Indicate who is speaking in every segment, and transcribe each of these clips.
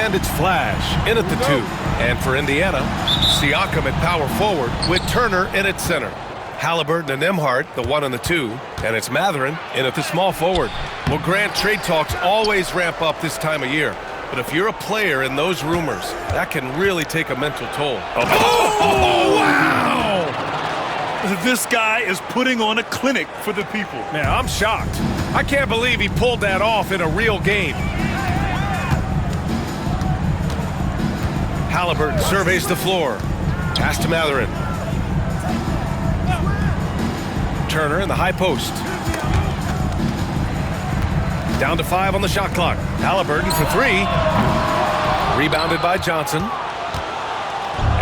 Speaker 1: And it's Flash in at the 2. And for Indiana, Siakam at power forward with Turner in at center. Halliburton and Nembhard, the 1 and the 2. And it's Mathurin in at the small forward. Well, Grant, trade talks always ramp up this time of year. But if you're a player in those rumors, that can really take a mental toll.
Speaker 2: Oh, wow! This guy is putting on a clinic for the people.
Speaker 1: Man, I'm shocked. I can't believe he pulled that off in a real game. Halliburton surveys the floor. Pass to Mathurin. Turner in the high post. Down to 5 on the shot clock. Halliburton for 3. Rebounded by Johnson.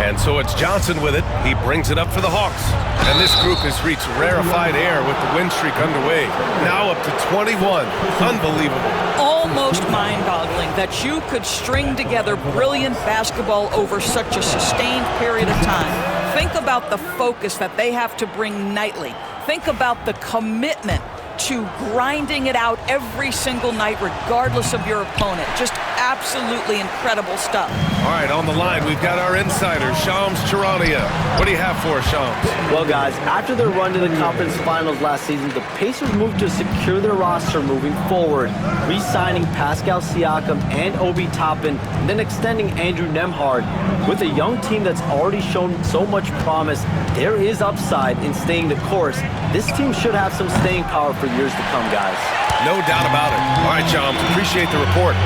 Speaker 1: And so it's Johnson with it. He brings it up for the Hawks. And this group has reached rarefied air with the win streak underway. Now up to 21. Unbelievable.
Speaker 3: Almost mind-boggling that you could string together brilliant basketball over such a sustained period of time. Think about the focus that they have to bring nightly. Think about the commitment to grinding it out every single night regardless of your opponent. Just absolutely incredible stuff.
Speaker 1: All right, on the line, we've got our insider, Shams Charania. What do you have for us, Shams?
Speaker 4: Well, guys, after their run to the conference finals last season, the Pacers moved to secure their roster moving forward, re-signing Pascal Siakam and Obi Toppin, and then extending Andrew Nembhard. With a young team that's already shown so much promise, there is upside in staying the course. This team should have some staying power for years to come, guys.
Speaker 1: No doubt about it. All right, Shams, appreciate the report.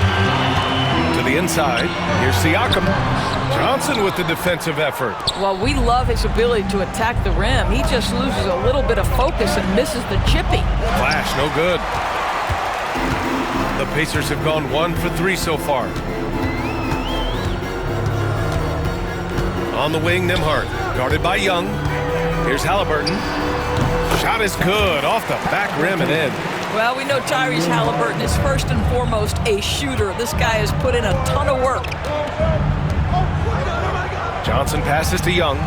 Speaker 1: To the inside, here's Siakam. Johnson with the defensive effort.
Speaker 3: Well, we love his ability to attack the rim. He just loses a little bit of focus and misses the chippy.
Speaker 1: Flash, no good. The Pacers have gone 1 for 3 so far. On the wing, Nembhard, guarded by Young. Here's Halliburton. Shot is good, off the back rim and in.
Speaker 3: Well, we know Tyrese Halliburton is first and foremost a shooter. This guy has put in a ton of work.
Speaker 1: Johnson passes to Young.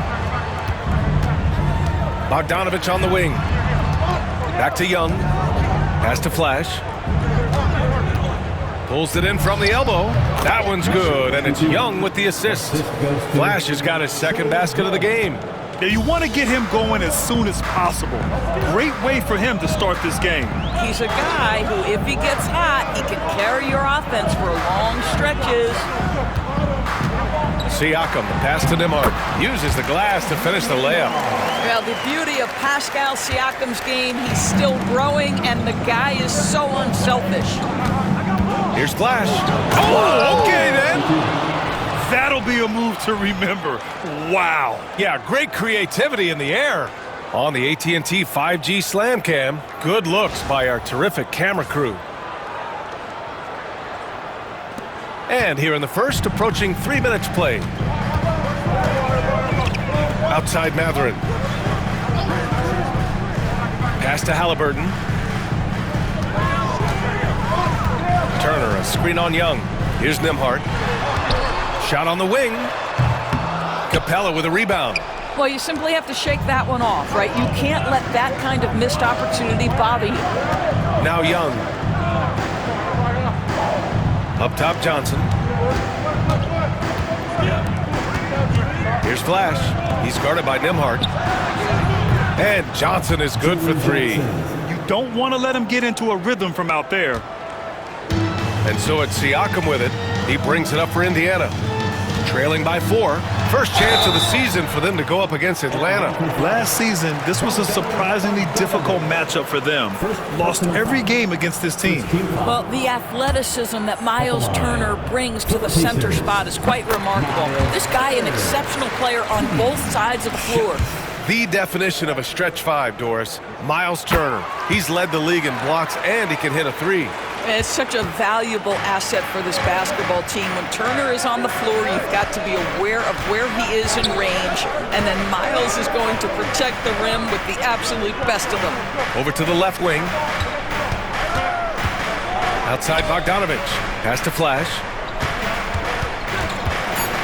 Speaker 1: Bogdanovich on the wing. Back to Young. Pass to Flash. Pulls it in from the elbow. That one's good, and it's Young with the assist. Flash has got his second basket of the game.
Speaker 2: Yeah, you want to get him going as soon as possible. Great way for him to start this game.
Speaker 3: He's a guy who, if he gets hot, he can carry your offense for long stretches.
Speaker 1: Siakam, the pass to Nembhard. Uses the glass to finish the layup.
Speaker 3: Well, the beauty of Pascal Siakam's game, he's still growing, and the guy is so unselfish.
Speaker 1: Here's Flash.
Speaker 2: Oh, okay then. That'll be a move to remember. Wow.
Speaker 1: Yeah, great creativity in the air. On the AT&T 5G Slam Cam, good looks by our terrific camera crew. And here in the first, approaching 3 minutes played. Outside Mathurin. Pass to Halliburton. Turner, a screen on Young. Here's Nembhard. Shot on the wing. Capella with a rebound.
Speaker 3: Well, you simply have to shake that one off, right? You can't let that kind of missed opportunity bother you.
Speaker 1: Now Young. Up top, Johnson. Here's Flash. He's guarded by Nembhard. And Johnson is good for 3.
Speaker 2: You don't want to let him get into a rhythm from out there.
Speaker 1: And so it's Siakam with it. He brings it up for Indiana. Trailing by 4. First chance of the season for them to go up against Atlanta.
Speaker 2: Last season, this was a surprisingly difficult matchup for them. Lost every game against this team.
Speaker 3: Well, the athleticism that Miles Turner brings to the center spot is quite remarkable. This guy, an exceptional player on both sides of the floor.
Speaker 1: The definition of a stretch 5, Doris. Miles Turner. He's led the league in blocks, and he can hit a 3.
Speaker 3: It's such a valuable asset for this basketball team. When Turner is on the floor, you've got to be aware of where he is in range, and then Miles is going to protect the rim with the absolute best of them.
Speaker 1: Over to the left wing. Outside Bogdanovich. Pass to Flash.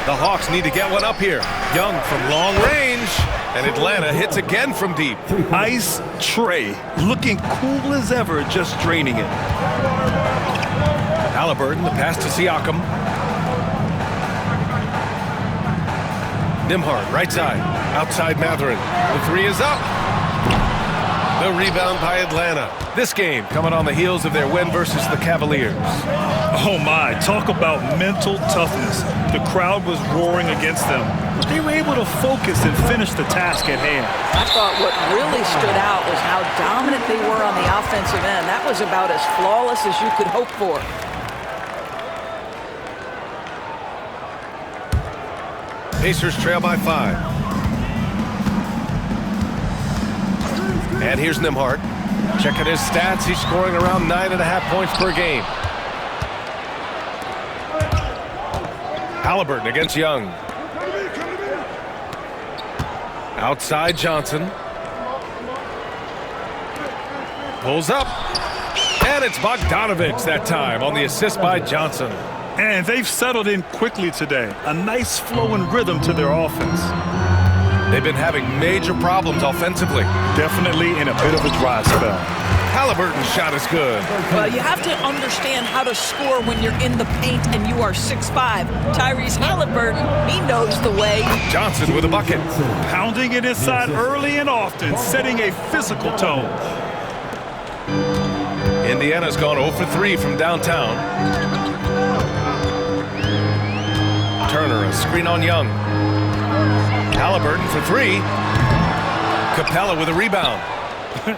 Speaker 1: The Hawks need to get one up here. Young from long range. And Atlanta hits again from deep.
Speaker 2: Ice tray. Looking cool as ever, just draining it.
Speaker 1: Halliburton, the pass to Siakam. Nembhard, right side. Outside Mathurin. The three is up. The rebound by Atlanta. This game coming on the heels of their win versus the Cavaliers.
Speaker 2: Oh my, talk about mental toughness. The crowd was roaring against them, but they were able to focus and finish the task at hand.
Speaker 3: I thought what really stood out was how dominant they were on the offensive end. That was about as flawless as you could hope for.
Speaker 1: Pacers trail by 5. And here's Nembhard. Checking his stats, he's scoring around 9.5 points per game. Halliburton against Young. Outside Johnson. Pulls up. And it's Bogdanovich that time on the assist by Johnson.
Speaker 2: And they've settled in quickly today. A nice flow and rhythm to their offense.
Speaker 1: They've been having major problems offensively.
Speaker 2: Definitely in a bit of a dry spell.
Speaker 1: Halliburton's shot is good.
Speaker 3: Well, you have to understand how to score when you're in the paint and you are 6'5". Tyrese Halliburton, he knows the way.
Speaker 1: Johnson with a bucket.
Speaker 2: Pounding it inside early and often, setting a physical tone.
Speaker 1: Indiana's gone 0 for 3 from downtown. Turner, a screen on Young. Halliburton for 3. Capella with a rebound.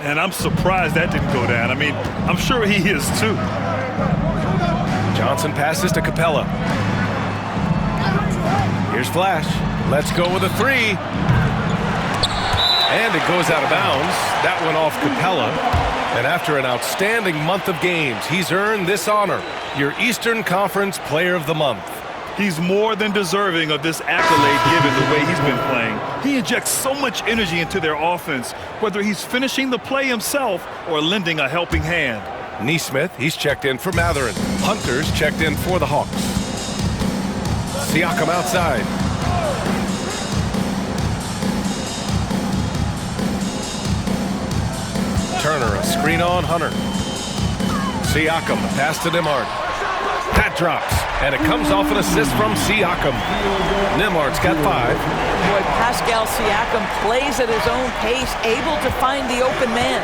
Speaker 2: And I'm surprised that didn't go down. I mean, I'm sure he is too.
Speaker 1: Johnson passes to Capella. Here's Flash. Let's go with a 3. And it goes out of bounds. That went off Capella. And after an outstanding month of games, he's earned this honor, your Eastern Conference Player of the Month.
Speaker 2: He's more than deserving of this accolade given the way he's been playing. He injects so much energy into their offense, whether he's finishing the play himself or lending a helping hand.
Speaker 1: Nesmith, he's checked in for Mathurin. Hunter's checked in for the Hawks. Siakam outside. Turner, a screen on Hunter. Siakam, the pass to Nembhard. That drops, and it comes off an assist from Siakam. Nembhard's got 5.
Speaker 3: Boy, Pascal Siakam plays at his own pace, able to find the open man.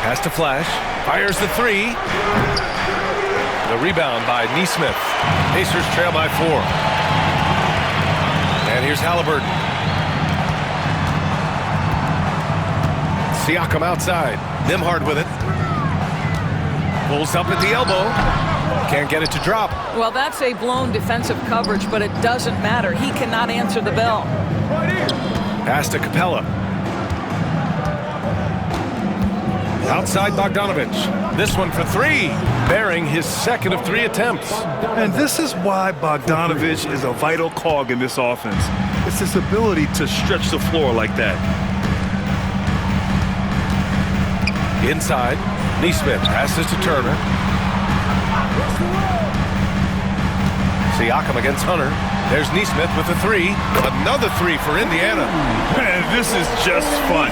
Speaker 1: Pass to Flash, fires the 3. The rebound by Nesmith. Pacers trail by 4. And here's Halliburton. Siakam outside. Nembhard with it. Pulls up at the elbow. Can't get it to drop.
Speaker 3: Well, that's a blown defensive coverage, but it doesn't matter. He cannot answer the bell.
Speaker 1: Pass to Capella. Outside Bogdanovich. This one for 3. Bearing his second of 3 attempts.
Speaker 2: And this is why Bogdanovich is a vital cog in this offense. It's his ability to stretch the floor like that.
Speaker 1: Inside, Nesmith passes to Turner. Siakam against Hunter. There's Nesmith with a 3. Another 3 for Indiana.
Speaker 2: Man, this is just fun.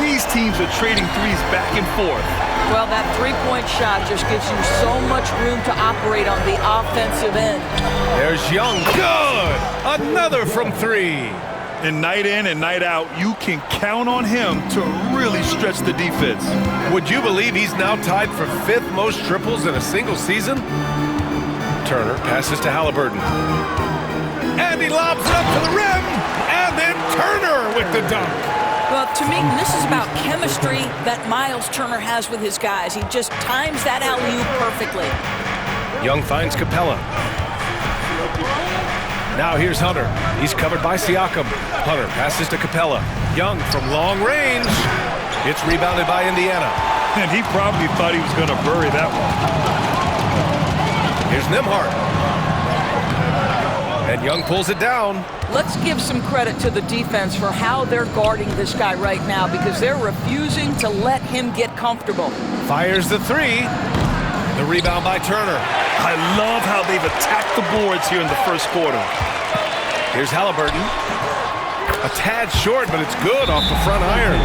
Speaker 2: These teams are trading threes back and forth.
Speaker 3: Well, that three-point shot just gives you so much room to operate on the offensive end.
Speaker 1: There's Young. Good! Another from 3.
Speaker 2: And night in and night out, you can count on him to really stretch the defense.
Speaker 1: Would you believe he's now tied for 5th most triples in a single season? Turner passes to Halliburton. And he lobs it up to the rim. And then Turner with the dunk.
Speaker 3: Well, to me, this is about chemistry that Miles Turner has with his guys. He just times that alley-oop perfectly.
Speaker 1: Young finds Capella. Now here's Hunter. He's covered by Siakam. Hunter passes to Capella. Young from long range. It's rebounded by Indiana.
Speaker 2: And he probably thought he was going to bury that one.
Speaker 1: Here's Nembhard. And Young pulls it down.
Speaker 3: Let's give some credit to the defense for how they're guarding this guy right now because they're refusing to let him get comfortable.
Speaker 1: Fires the 3. The rebound by Turner.
Speaker 2: I love how they've attacked the boards here in the first quarter.
Speaker 1: Here's Halliburton. A tad short, but it's good off the front iron.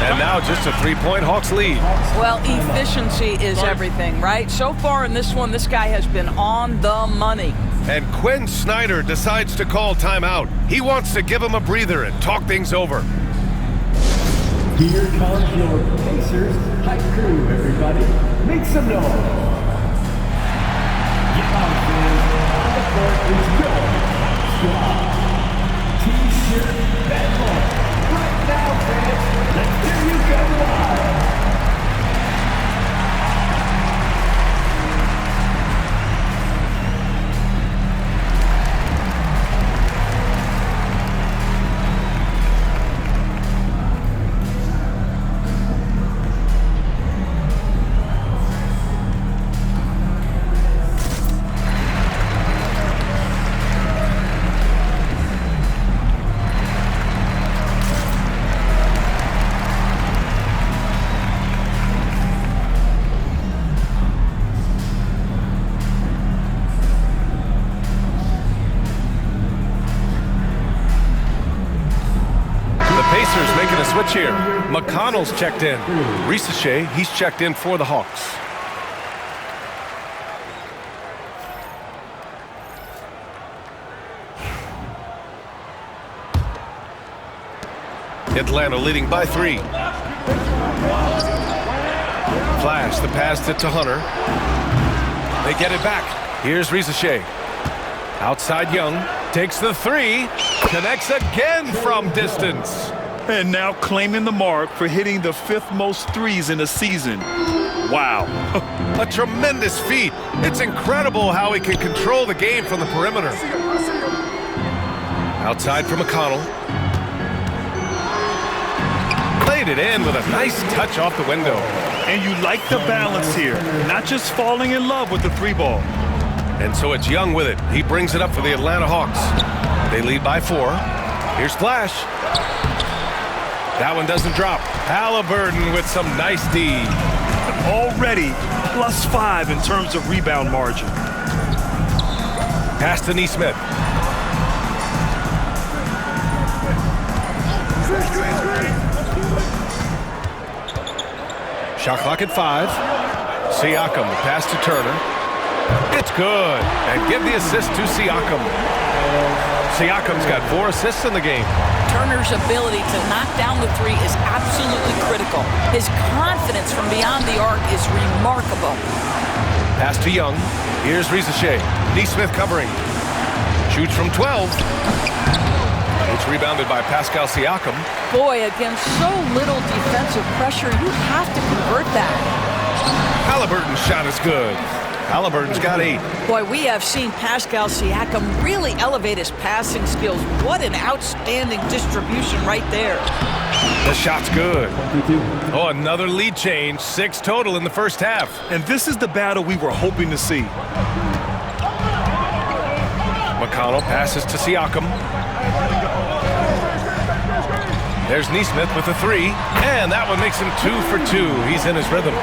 Speaker 1: And now just a 3-point Hawks lead.
Speaker 3: Well, efficiency is everything, right? So far in this one, this guy has been on the money.
Speaker 1: And Quinn Snyder decides to call timeout. He wants to give him a breather and talk things over.
Speaker 5: Here comes your Pacers hype crew, everybody. Make some noise. Yeah, fans, on the court is your squad. T-shirt battle. Right now, fans, let's hear you go live.
Speaker 1: Pacers making a switch here. McConnell's checked in. Ricochet, he's checked in for the Hawks. Atlanta leading by 3. Flash, the pass to Hunter. They get it back. Here's Ricochet. Outside Young. Takes the 3. Connects again from distance.
Speaker 2: And now claiming the mark for hitting the 5th most threes in a season. Wow.
Speaker 1: A tremendous feat. It's incredible how he can control the game from the perimeter. Outside for McConnell. Played it in with a nice touch off the window.
Speaker 2: And you like the balance here. Not just falling in love with the 3-ball.
Speaker 1: And so it's Young with it. He brings it up for the Atlanta Hawks. They lead by 4. Here's Flash. That one doesn't drop. Halliburton with some nice D.
Speaker 2: Already +5 in terms of rebound margin.
Speaker 1: Pass to Nesmith. Shot clock at 5. Siakam, the pass to Turner. It's good. And give the assist to Siakam. Siakam's got 4 assists in the game.
Speaker 3: Turner's ability to knock down the 3 is absolutely critical. His confidence from beyond the arc is remarkable.
Speaker 1: Pass to Young. Here's Ricochet. Nesmith covering. Shoots from 12. It's rebounded by Pascal Siakam.
Speaker 3: Boy, against so little defensive pressure, you have to convert that.
Speaker 1: Halliburton's shot is good. Halliburton's got 8.
Speaker 3: Boy, we have seen Pascal Siakam really elevate his passing skills. What an outstanding distribution right there.
Speaker 1: The shot's good. Oh, another lead change. 6 total in the first half.
Speaker 2: And this is the battle we were hoping to see.
Speaker 1: McConnell passes to Siakam. There's Nesmith with a 3. And that one makes him 2 for 2. He's in his rhythm.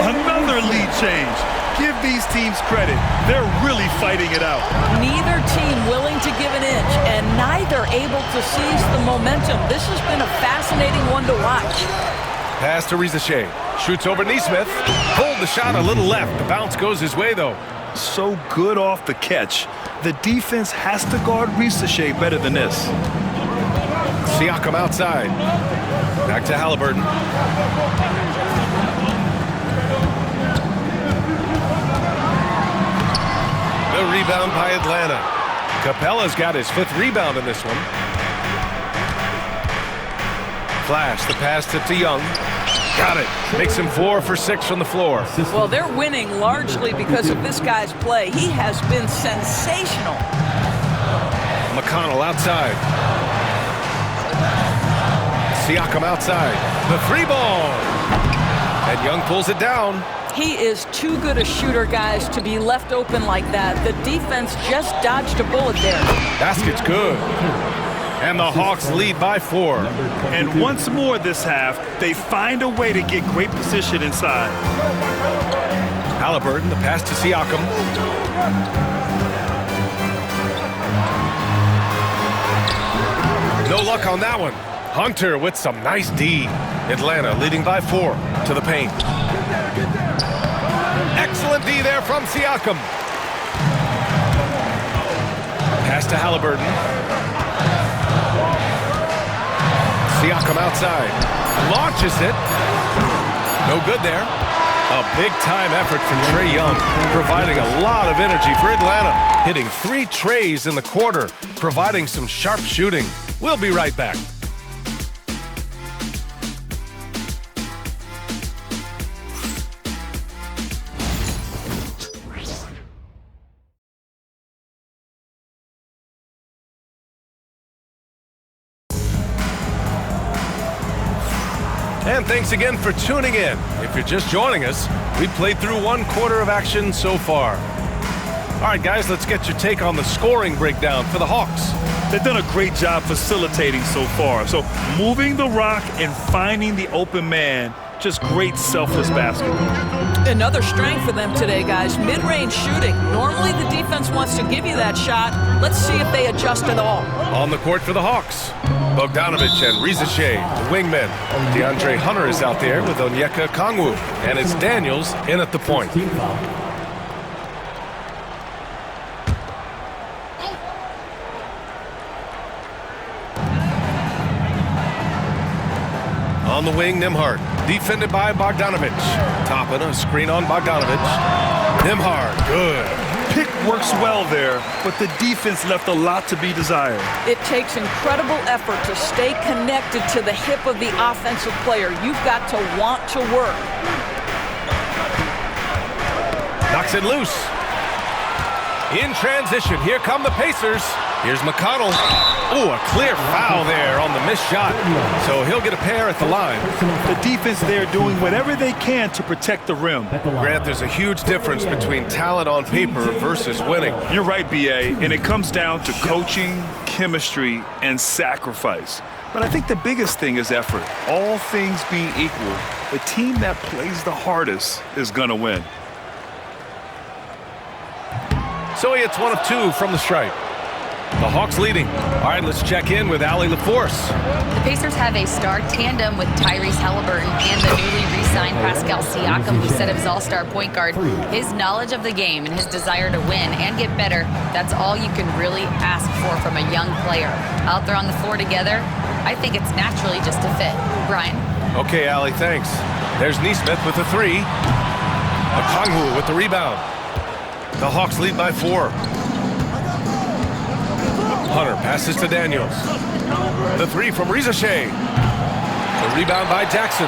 Speaker 2: Another lead change. Give these teams credit. They're really fighting it out.
Speaker 3: Neither team willing to give an inch, and neither able to seize the momentum. This has been a fascinating one to watch.
Speaker 1: Pass to Ricochet. Shoots over Nesmith. Pulled the shot a little left. The bounce goes his way, though.
Speaker 2: So good off the catch. The defense has to guard Ricochet better than this.
Speaker 1: Siakam outside. Back to Halliburton. The rebound by Atlanta. Capella's got his 5th rebound in this one. Flash, the pass to Young. Got it. Makes him 4 for 6 from the floor.
Speaker 3: Well, they're winning largely because of this guy's play. He has been sensational.
Speaker 1: McConnell outside. Siakam outside. The 3-ball. And Young pulls it down.
Speaker 3: He is too good a shooter, guys, to be left open like that. The defense just dodged a bullet there.
Speaker 1: Basket's good. And the Hawks lead by 4.
Speaker 2: And once more this half, they find a way to get great position inside.
Speaker 1: Halliburton, the pass to Siakam. No luck on that one. Hunter with some nice D. Atlanta leading by 4 to the paint. Excellent D there from Siakam. Pass to Halliburton. Siakam outside. Launches it. No good there. A big-time effort from Trae Young, providing a lot of energy for Atlanta. Hitting 3 trays in the quarter, providing some sharp shooting. We'll be right back. And thanks again for tuning in. If you're just joining us, we played through 1 quarter of action so far. All right, guys, let's get your take on the scoring breakdown for the Hawks.
Speaker 2: They've done a great job facilitating so far. So moving the rock and finding the open man, just great selfless basketball.
Speaker 3: Another strength for them today, guys. Mid-range shooting. Normally the defense wants to give you that shot. Let's see if they adjust at all.
Speaker 1: On the court for the Hawks, Bogdanovic and Riza Shea, the wingmen. DeAndre Hunter is out there with Onyeka Okongwu, and it's Daniels in at the point. On the wing, Nembhard, defended by Bogdanovic. Toppin, a screen on Bogdanovic. Nembhard, good.
Speaker 2: Pick works well there, but the defense left a lot to be desired.
Speaker 3: It takes incredible effort to stay connected to the hip of the offensive player. You've got to want to work.
Speaker 1: Knocks it loose. In transition, here come the Pacers. Here's McConnell. Oh, a clear foul there on the missed shot. So he'll get a pair at the line.
Speaker 2: The defense there doing whatever they can to protect the rim.
Speaker 1: Grant, there's a huge difference between talent on paper versus winning.
Speaker 2: You're right, B.A., and it comes down to coaching, chemistry, and sacrifice. But I think the biggest thing is effort. All things being equal, the team that plays the hardest is going to win.
Speaker 1: So he hits 1 of 2 from the stripe. The Hawks leading. All right, let's check in with Allie LaForce.
Speaker 6: The Pacers have a star tandem with Tyrese Halliburton and the newly re-signed Pascal Siakam, who set up his all-star point guard. His knowledge of the game and his desire to win and get better, that's all you can really ask for from a young player. Out there on the floor together, I think it's naturally just a fit. Brian?
Speaker 1: Okay, Allie, thanks. There's Nesmith with the 3. Okongwu with the rebound. The Hawks lead by 4. Hunter passes to Daniels. The 3 from Riza Shea. The rebound by Jackson.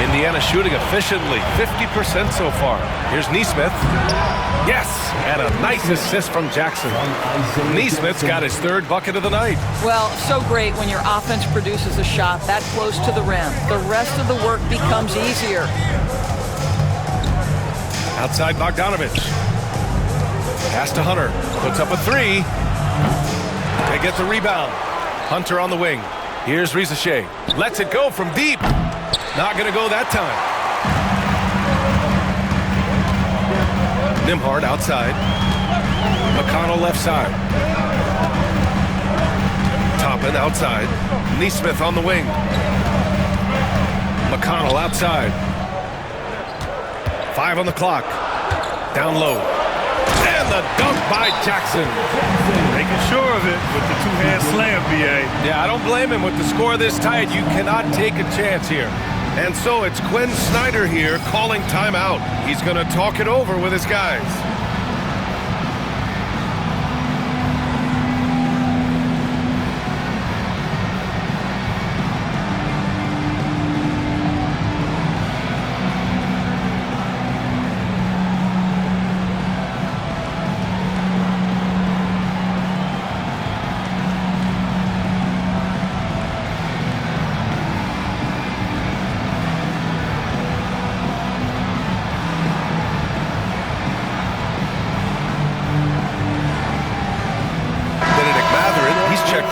Speaker 1: Indiana shooting efficiently, 50% so far. Here's Nesmith. Yes, and a nice assist from Jackson. Nesmith's got his 3rd bucket of the night.
Speaker 3: Well, so great when your offense produces a shot that close to the rim. The rest of the work becomes easier.
Speaker 1: Outside Bogdanovic. Pass to Hunter. Puts up a 3. They get the rebound. Hunter on the wing. Here's Riza Shea. Lets it go from deep. Not going to go that time. Nembhard outside. McConnell left side. Toppin outside. Nesmith on the wing. McConnell outside. 5 on the clock. Down low. And the dunk by Jackson.
Speaker 2: Making sure of it with the 2-hand slam, B.A.
Speaker 1: Yeah, I don't blame him. With the score this tight, you cannot take a chance here. And so it's Quinn Snyder here calling timeout. He's going to talk it over with his guys.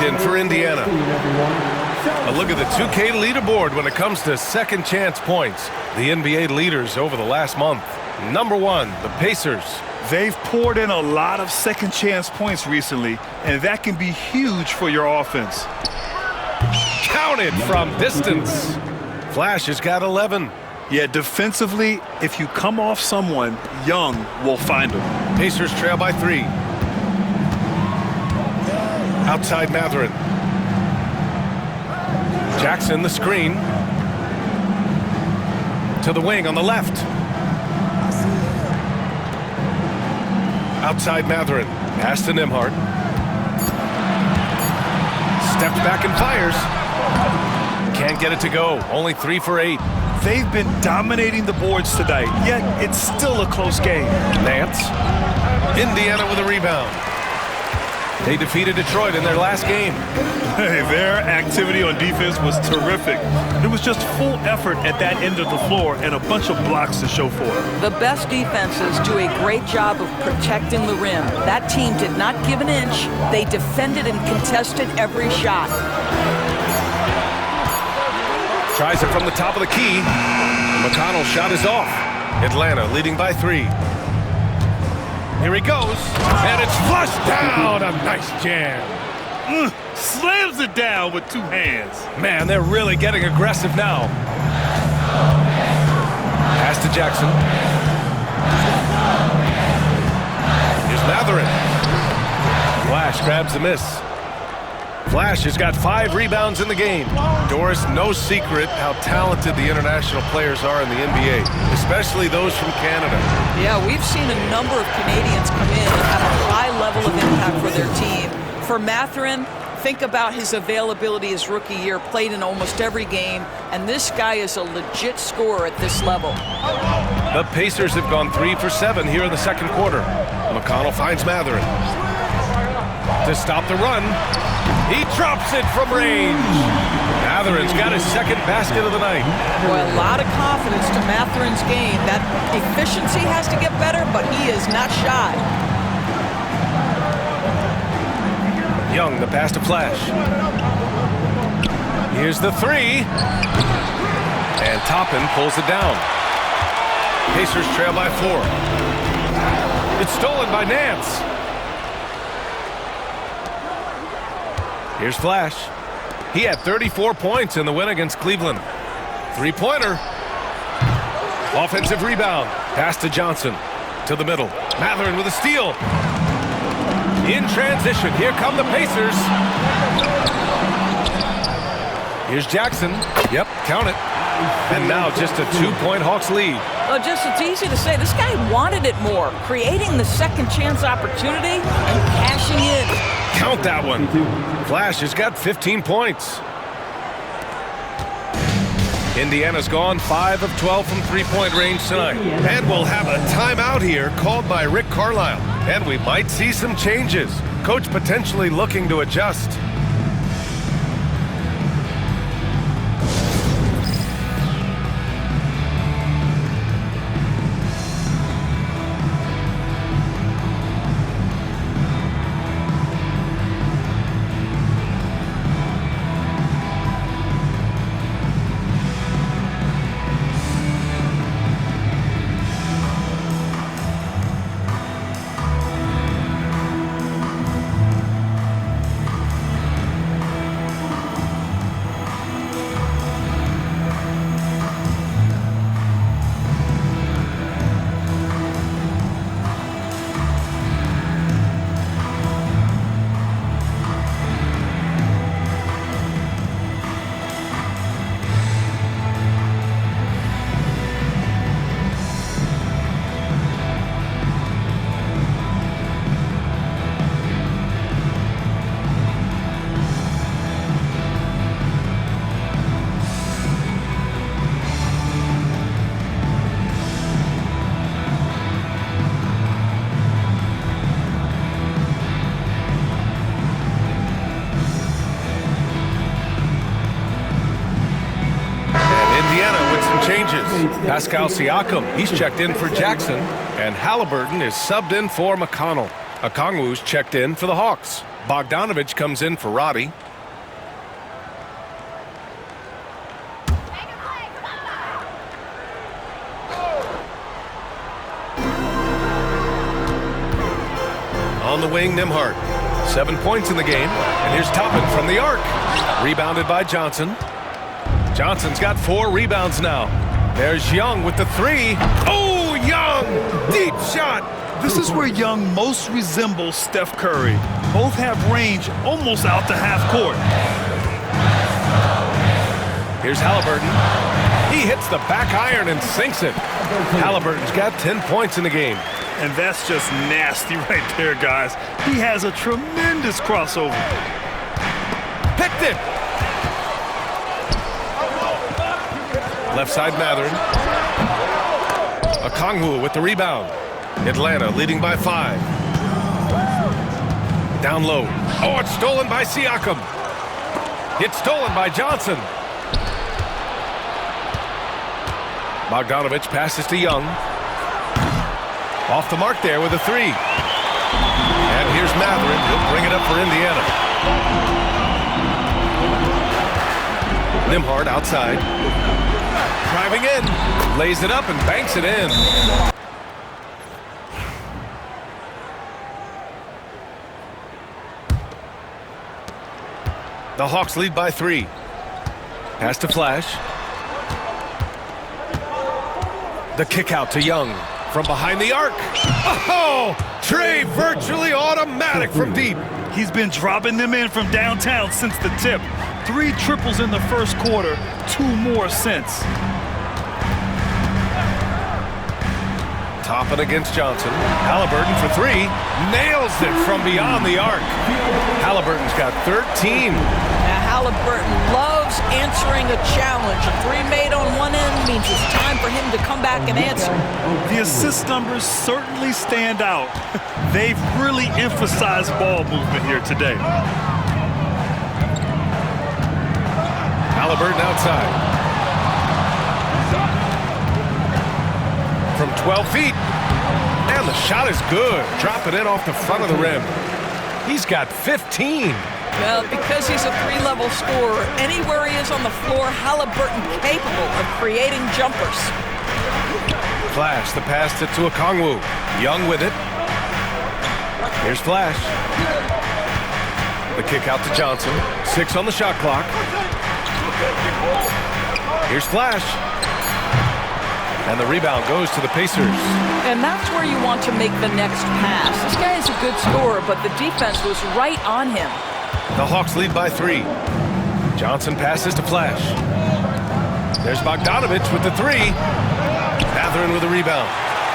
Speaker 1: In for Indiana. A look at the 2K leaderboard when it comes to second chance points. The NBA leaders over the last month. Number 1, the Pacers.
Speaker 2: They've poured in a lot of second chance points recently, and that can be huge for your offense.
Speaker 1: Counted from distance. Flash has got 11.
Speaker 2: Yeah, defensively, if you come off someone, Young will find them.
Speaker 1: Pacers trail by 3. Outside Matherin. Jackson, the screen. To the wing on the left. Outside Matherin. Pass to Nembhard. Steps back and fires. Can't get it to go. Only 3 for 8.
Speaker 2: They've been dominating the boards tonight, yet it's still a close game.
Speaker 1: Nance. Indiana with a rebound. They defeated Detroit in their last game.
Speaker 2: Hey, their activity on defense was terrific. It was just full effort at that end of the floor and a bunch of blocks to show for it.
Speaker 3: The best defenses do a great job of protecting the rim. That team did not give an inch. They defended and contested every shot.
Speaker 1: Tries it from the top of the key. McConnell's shot is off. Atlanta leading by 3. Here he goes, and it's flushed down. A nice jam.
Speaker 2: Slams it down with 2 hands.
Speaker 1: Man, they're really getting aggressive now. Pass to Jackson. Here's Matherin. Flash grabs the miss. Flash has got 5 rebounds in the game. Doris, no secret how talented the international players are in the NBA, especially those from Canada.
Speaker 3: Yeah, we've seen a number of Canadians come in and have a high level of impact for their team. For Matherin, think about his availability his rookie year, played in almost every game, and this guy is a legit scorer at this level.
Speaker 1: The Pacers have gone 3 for 7 here in the second quarter. McConnell finds Matherin. To stop the run, he drops it from range. Matherin's got his second basket of the night.
Speaker 3: Boy, a lot of confidence to Matherin's game. That efficiency has to get better, but he is not shy.
Speaker 1: Young, the pass to Flash. Here's the 3. And Toppin pulls it down. Pacers trail by 4. It's stolen by Nance. Here's Flash. He had 34 points in the win against Cleveland. 3-pointer. Offensive rebound. Pass to Johnson. To the middle. Matherin with a steal. In transition. Here come the Pacers. Here's Jackson. Yep, count it. And now just a 2-point Hawks lead.
Speaker 3: Well, it's easy to say. This guy wanted it more. Creating the second chance opportunity and cashing in.
Speaker 1: Count that one. Flash has got 15 points. Indiana's gone 5 of 12 from 3-point range tonight. And we'll have a timeout here called by Rick Carlisle. And we might see some changes. Coach potentially looking to adjust. Pascal Siakam, he's checked in for Jackson, and Halliburton is subbed in for McConnell. Okongwu's checked in for the Hawks. Bogdanovich comes in for Roddy. On the wing, Nembhard. 7 points in the game, and here's Toppin from the arc. Rebounded by Johnson. Johnson's got 4 rebounds now. There's Young with the 3. Oh, Young! Deep shot!
Speaker 2: This is where Young most resembles Steph Curry. Both have range almost out to half court.
Speaker 1: Here's Halliburton. He hits the back iron and sinks it. Halliburton's got 10 points in the game.
Speaker 2: And that's just nasty right there, guys. He has a tremendous crossover.
Speaker 1: Picked it. Left side Matherin. Okongwu with the rebound. Atlanta leading by 5. Down low. Oh, it's stolen by Siakam. It's stolen by Johnson. Bogdanovich passes to Young. Off the mark there with a 3. And here's Matherin. He'll bring it up for Indiana. Nembhard outside. Driving in. Lays it up and banks it in. The Hawks lead by 3. Pass to Flash. The kick out to Young from behind the arc. Oh, Trey virtually automatic from deep.
Speaker 2: He's been dropping them in from downtown since the tip. 3 triples in the first quarter, 2 more since.
Speaker 1: Topping against Johnson. Halliburton for 3. Nails it from beyond the arc. Halliburton's got 13.
Speaker 3: Now Halliburton loves answering a challenge. A 3 made on one end means it's time for him to come back and answer.
Speaker 2: The assist numbers certainly stand out. They've really emphasized ball movement here today.
Speaker 1: Halliburton outside. From 12 feet. And the shot is good. Drop it in off the front of the rim. He's got 15.
Speaker 3: Well, because he's a 3-level scorer, anywhere he is on the floor, Halliburton capable of creating jumpers.
Speaker 1: Flash, the pass to Okongwu. Young with it. Here's Flash. The kick out to Johnson. 6 on the shot clock. Here's Flash. And the rebound goes to the Pacers.
Speaker 3: And that's where you want to make the next pass. This guy is a good scorer, but the defense was right on him.
Speaker 1: The Hawks lead by 3. Johnson passes to Flash. There's Bogdanovich with the 3. Matherin with the rebound.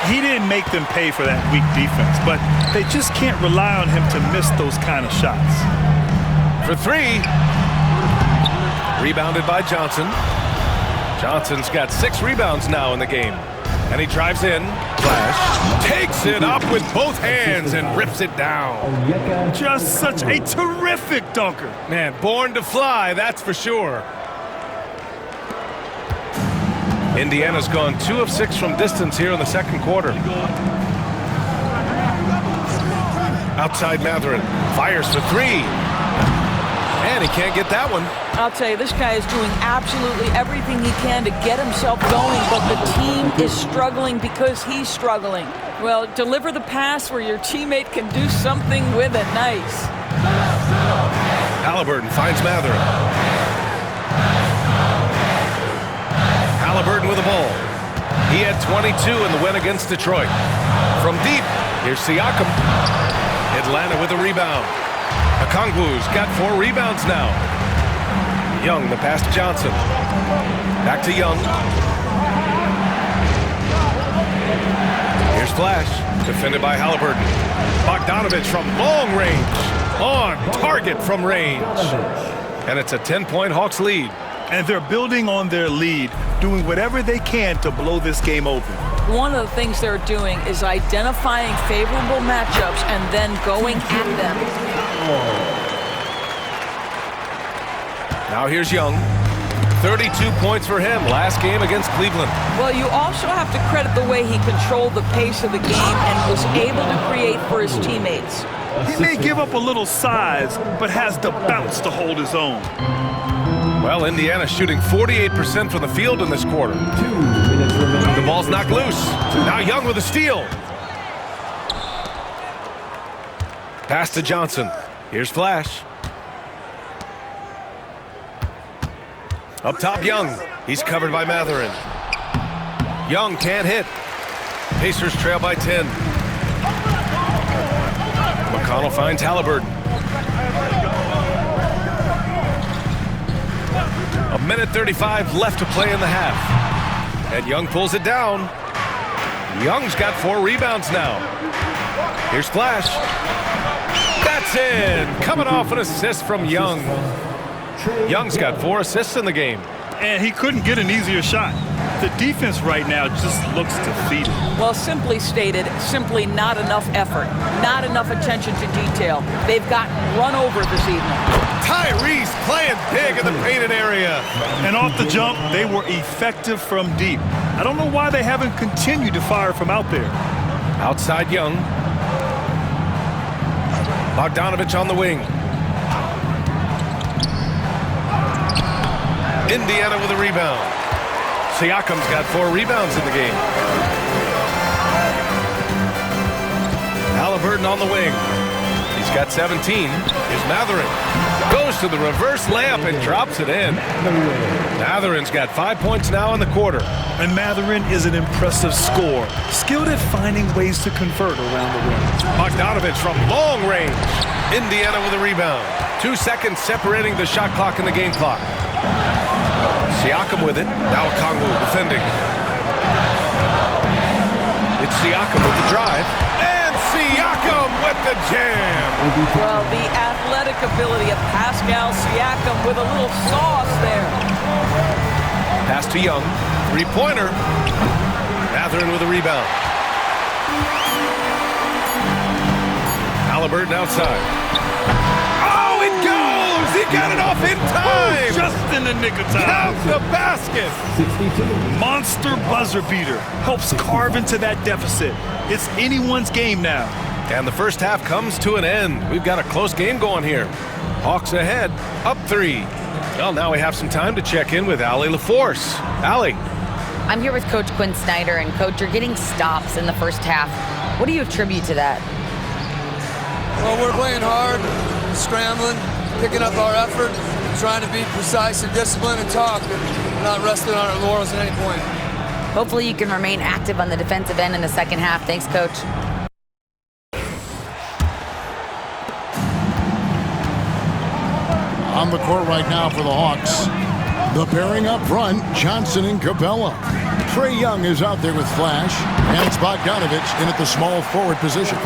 Speaker 2: He didn't make them pay for that weak defense, but they just can't rely on him to miss those kind of shots.
Speaker 1: For 3. Rebounded by Johnson. Johnson's got 6 rebounds now in the game. And he drives in. Flash takes it up with both hands and rips it down.
Speaker 2: Just such a terrific dunker.
Speaker 1: Man, born to fly, that's for sure. Indiana's gone 2 of 6 from distance here in the second quarter. Outside Matherin. Fires for 3. And he can't get that one.
Speaker 3: I'll tell you, this guy is doing absolutely everything he can to get himself going, but the team is struggling because he's struggling. Well, deliver the pass where your teammate can do something with it. Nice.
Speaker 1: Halliburton finds Matherin. Halliburton with the ball. He had 22 in the win against Detroit. From deep, here's Siakam. Atlanta with a rebound. Okongwu's got 4 rebounds now. Young, the pass to Johnson. Back to Young. Here's Flash, defended by Halliburton. Bogdanovich from long range. On target from range. And it's a 10-point Hawks lead.
Speaker 2: And they're building on their lead, doing whatever they can to blow this game open.
Speaker 3: One of the things they're doing is identifying favorable matchups and then going at them.
Speaker 1: Now here's Young. 32 points for him last game against Cleveland.
Speaker 3: Well, you also have to credit the way he controlled the pace of the game and was able to create for his teammates.
Speaker 2: He may give up a little size, but has the bounce to hold his own.
Speaker 1: Well, Indiana's shooting 48% from the field in this quarter.
Speaker 5: 2 minutes remaining.
Speaker 1: The ball's knocked loose. Now Young with a steal. Pass to Johnson. Here's Flash. Up top, Young. He's covered by Matherin. Young can't hit. Pacers trail by 10. O'Connell finds Halliburton. A minute 35 left to play in the half. And Young pulls it down. Young's got 4 rebounds now. Here's Flash. That's in. Coming off an assist from Young. Young's got 4 assists in the game.
Speaker 2: And he couldn't get an easier shot. The defense right now just looks defeated.
Speaker 3: Well, simply stated, simply not enough effort, not enough attention to detail. They've gotten run over this evening.
Speaker 1: Tyrese playing big in the painted area.
Speaker 2: And off the jump, they were effective from deep. I don't know why they haven't continued to fire from out there.
Speaker 1: Outside Young. Bogdanovich on the wing. Indiana with a rebound. Siakam's got 4 rebounds in the game. Halliburton on the wing. He's got 17. Here's Mathurin. Goes to the reverse layup and drops it in. Mathurin's got 5 points now in the quarter.
Speaker 2: And Mathurin is an impressive scorer, skilled at finding ways to convert around the rim.
Speaker 1: Bogdanovich from long range. Indiana with a rebound. 2 seconds separating the shot clock and the game clock. Siakam with it. Now Okongwu defending. It's Siakam with the drive. And Siakam with the jam.
Speaker 3: Well, the athletic ability of Pascal Siakam with a little sauce there.
Speaker 1: Pass to Young. 3-pointer. Mathurin with a rebound. Halliburton outside. Oh, it goes! He got it off in time!
Speaker 2: Just in the nick of time.
Speaker 1: Count the basket!
Speaker 5: 62.
Speaker 2: Monster buzzer beater. Helps carve into that deficit. It's anyone's game now.
Speaker 1: And the first half comes to an end. We've got a close game going here. Hawks ahead, up 3. Well, now we have some time to check in with Allie LaForce. Allie.
Speaker 6: I'm here with Coach Quinn Snyder, and Coach, you're getting stops in the first half. What do you attribute to that?
Speaker 7: Well, we're playing hard, scrambling, picking up our effort, trying to be precise and disciplined and talk, and not resting on our laurels at any point.
Speaker 6: Hopefully you can remain active on the defensive end in the second half. Thanks, Coach.
Speaker 8: On the court right now for the Hawks. The pairing up front, Johnson and Capella. Trae Young is out there with Flash, and it's Bogdanovich in at the small forward position.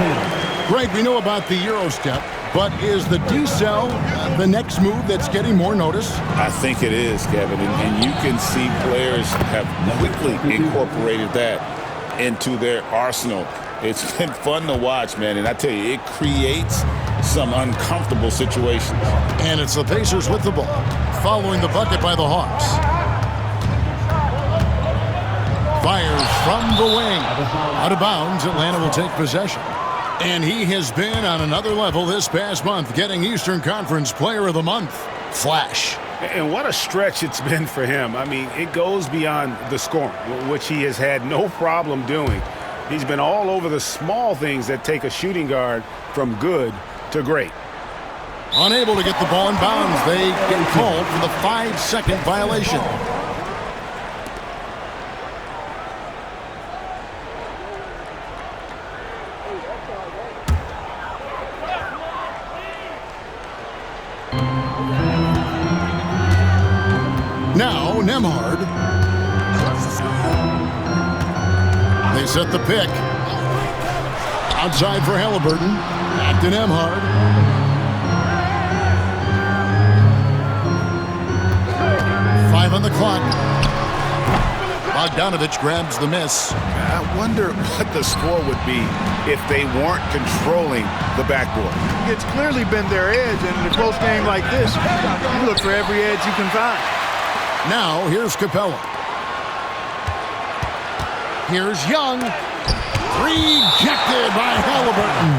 Speaker 8: Greg, we know about the Euro step, but is the D-cell the next move that's getting more notice?
Speaker 9: I think it is, Kevin, and you can see players have quickly incorporated that into their arsenal. It's been fun to watch, man, and I tell you, it creates some uncomfortable situations.
Speaker 8: And it's the Pacers with the ball, following the bucket by the Hawks. Fires from the wing. Out of bounds, Atlanta will take possession. And he has been on another level this past month, getting Eastern Conference Player of the Month. Flash.
Speaker 10: And what a stretch it's been for him. I mean, it goes beyond the scoring, which he has had no problem doing. He's been all over the small things that take a shooting guard from good to great.
Speaker 8: Unable to get the ball in bounds, they get called for the 5-second violation. Now, Nembhard. They set the pick. Outside for Halliburton. Back to Nembhard. Five on the clock. Bogdanovich grabs the miss.
Speaker 9: I wonder what the score would be if they weren't controlling the backboard.
Speaker 11: It's clearly been their edge, and in a close game like this, you look for every edge you can find.
Speaker 8: Now, here's Capella. Here's Young. Rejected by Halliburton.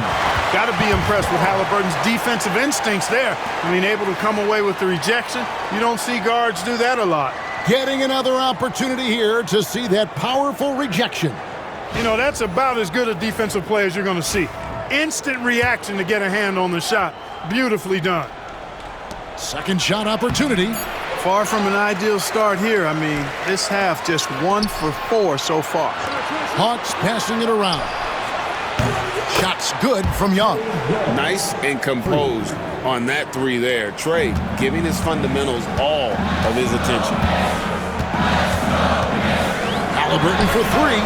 Speaker 11: Got to be impressed with Halliburton's defensive instincts there. Being able to come away with the rejection. You don't see guards do that a lot.
Speaker 8: Getting another opportunity here to see that powerful rejection.
Speaker 11: You know, that's about as good a defensive play as you're going to see. Instant reaction to get a hand on the shot. Beautifully done.
Speaker 8: Second shot opportunity.
Speaker 11: Far from an ideal start here. I mean, this half just 1 for 4 so far.
Speaker 8: Hawks passing it around. Shot's good from Young.
Speaker 9: Nice and composed on that three there. Trey giving his fundamentals all of his attention.
Speaker 8: Halliburton for three.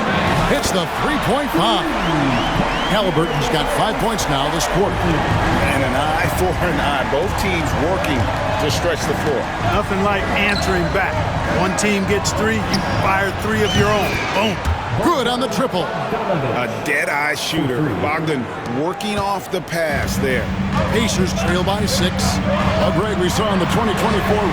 Speaker 8: Hits the three-point foul. Halliburton's got 5 points now this quarter.
Speaker 9: And an eye for an eye. Both teams working to stretch the floor.
Speaker 11: Nothing like answering back. One team gets three, you fire three of your own. Boom.
Speaker 8: Good on the triple.
Speaker 10: A dead-eye shooter. Bogdan working off the pass there.
Speaker 8: Pacers trail by 6. Well, Greg, we saw in the 2024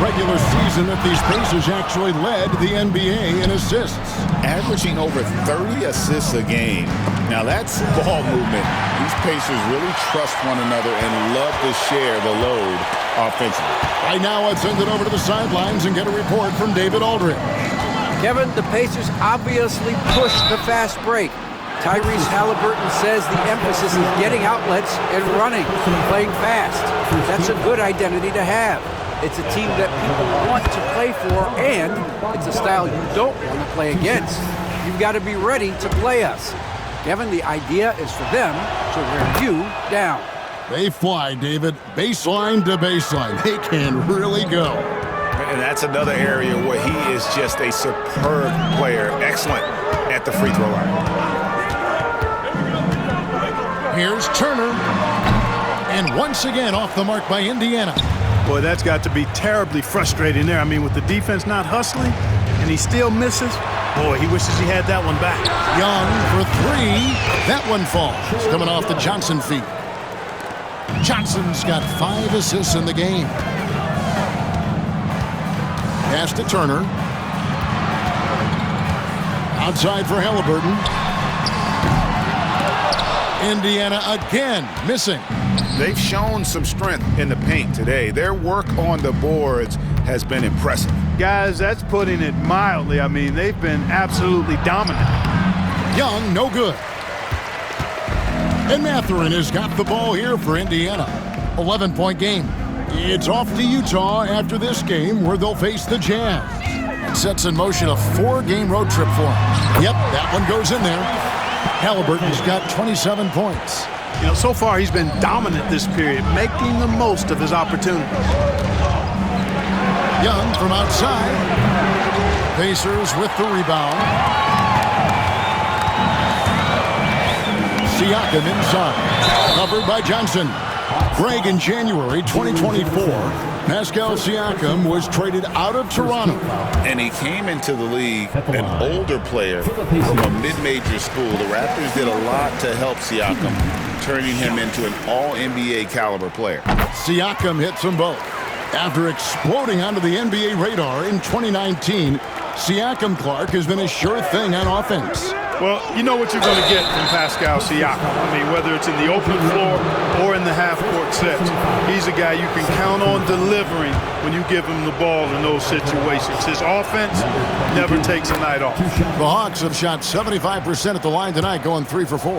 Speaker 8: regular season that these Pacers actually led the NBA in assists.
Speaker 9: Averaging over 30 assists a game. Now that's ball movement. These Pacers really trust one another and love to share the load offensively.
Speaker 8: Right now, let's send it over to the sidelines and get a report from David Aldridge.
Speaker 12: Kevin, the Pacers obviously pushed the fast break. Tyrese Halliburton says the emphasis is getting outlets and running, playing fast. That's a good identity to have. It's a team that people want to play for, and it's a style you don't want to play against. You've got to be ready to play us. Kevin, the idea is for them to wear you down.
Speaker 8: They fly, David. Baseline to baseline. They can really go.
Speaker 10: And that's another area where he is just a superb player. Excellent at the free throw line.
Speaker 8: Here's Turner. And once again off the mark by Indiana.
Speaker 11: Boy, that's got to be terribly frustrating there. I mean, with the defense not hustling and he still misses, boy, he wishes he had that one back.
Speaker 8: Young for three. That one falls. It's coming off the Johnson feet. Johnson's got 5 assists in the game. Pass to Turner. Outside for Halliburton. Indiana again missing.
Speaker 10: They've shown some strength in the paint today. Their work on the boards has been impressive.
Speaker 11: Guys, that's putting it mildly. I mean, they've been absolutely dominant.
Speaker 8: Young, no good. And Mathurin has got the ball here for Indiana. 11-point game. It's off to Utah after this game where they'll face the Jazz. Sets in motion a 4-game road trip for him. Yep, that one goes in there. Halliburton's got 27 points.
Speaker 11: You know, so far he's been dominant this period, making the most of his opportunities.
Speaker 8: Young from outside. Pacers with the rebound. Siakam inside. Covered by Johnson. Greg, in January 2024, Pascal Siakam was traded out of Toronto.
Speaker 9: And he came into the league an older player from a mid-major school. The Raptors did a lot to help Siakam, turning him into an all-NBA caliber player.
Speaker 8: Siakam hits them both. After exploding onto the NBA radar in 2019, Siakam Clark has been a sure thing on offense.
Speaker 11: Well, you know what you're going to get from Pascal Siakam. I mean, whether it's in the open floor or in the half-court sets, he's a guy you can count on delivering when you give him the ball in those situations. His offense never takes a night off.
Speaker 8: The Hawks have shot 75% at the line tonight, going 3 for 4.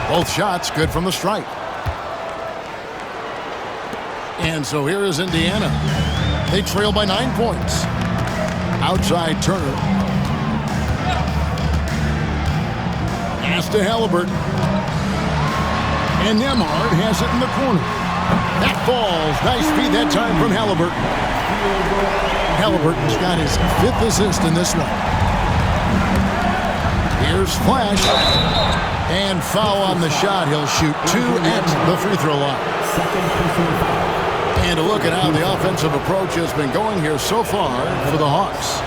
Speaker 8: Both shots good from the stripe. And so here is Indiana. They trail by 9 points. Outside Turner. Pass to Halliburton. And Nembhard has it in the corner. That falls. Nice feed that time from Halliburton. Halliburton's got his 5th assist in this one. Here's Flash. And foul on the shot. He'll shoot 2 at the free throw line. And a look at how the offensive approach has been going here so far for the Hawks.